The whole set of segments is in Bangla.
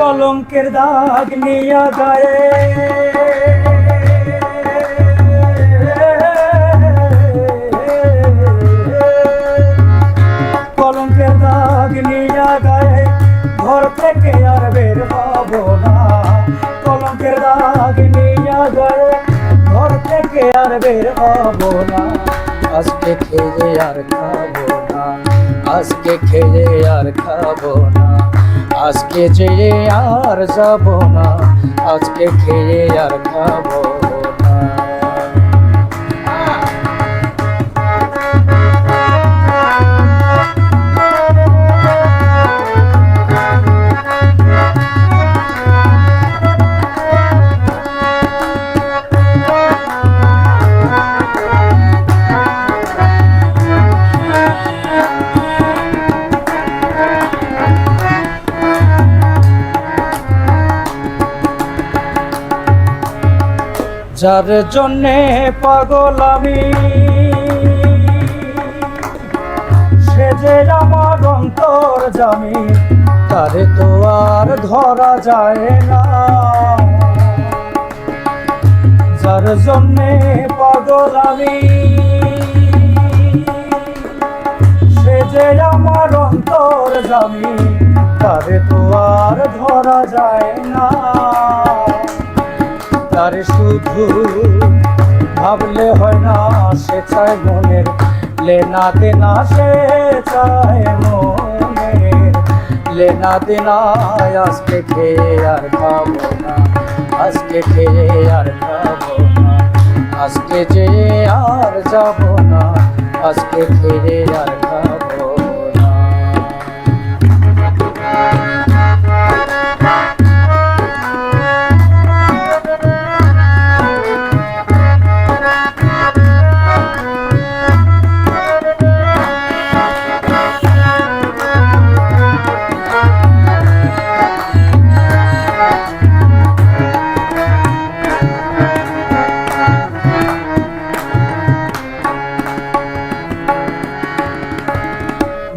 কলঙ্কের দাগ নিয়া গায়ে কলঙ্কের দাগ নিয়া গায়ে ঘর থেকে আর বের হব না। কলঙ্কের দাগ নিয়া গায়ে ঘর থেকে আর বের হব না। আজকে খেয়ে আর খাবো না, আজকে খেয়ে আর খাবো না, আজকে যেয়ে আর যাব না, আজকে খেয়ে আর খাবো না। যার জন্যে পাগল আমি, সে যে আমার অন্তর জামি, তারে তো আর ধরা যায় না। যার জন্যে পাগল আমি, সে যে আমার অন্তর জামি, তারে তো আর ধরা যায় না। তারে শুধু ভাবলে হয় না, সে চায় মনের লেনা দেনা, সে চায় মনের লেনা দেনা। আজকে খেয়ে আর খাবো না, আজকে খেয়ে আর খাবো না, আজকে যে আর যাব না, আজকে খেয়ে আর খাবো না।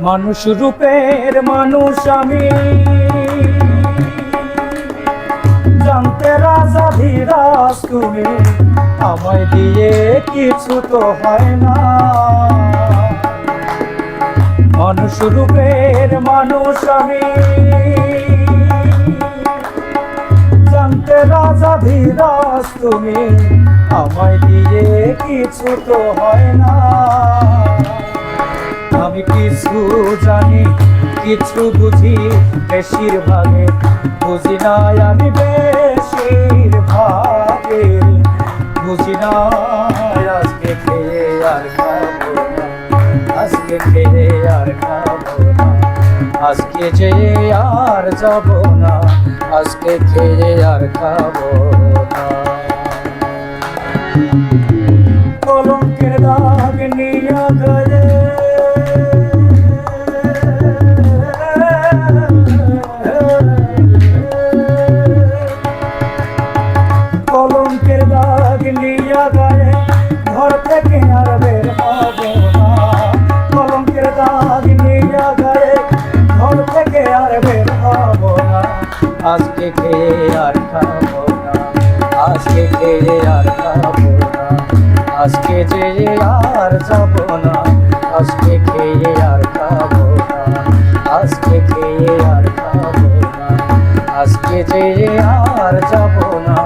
মানুষ রূপের মানুষ আমি, জানতে রাজা ধীরাজ তুমি, আমায় দিয়ে কিছু তো হয় না। মানুষ রূপের মানুষ আমি, জানতে রাজা ধীরাজ তুমি, আমায় দিয়ে কিছু তো হয় না। আমি কিছু জানি কিছু বুঝি, বেশিরভাগে বুঝি নাই আমি, বেশিরভাগে বুঝি নাই। আজকে খেয়ে আর খাবো না, আজকে খেয়ে আর খাবো না, আজকে যেয়ে আর যাব না, আজকে খেয়ে আর খাবো না। কলঙ্কের দাগ নিয়া গেলে ঘর থেকে আর বের হব না। কলঙ্কের দাগ নিয়া গায়ে ঘর থেকে আর বের হব না। আজকে খেয়ে আর খাবো না, আজকে খেয়ে আর খাবো না, আজকে যে আর যাব না, আজকে খেয়ে আর খাবো না, আজকে খেয়ে আর খাবো না, আজকে যে আর যাব না,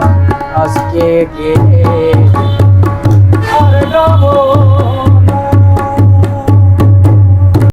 আজকে খেয়ে আর খাবো।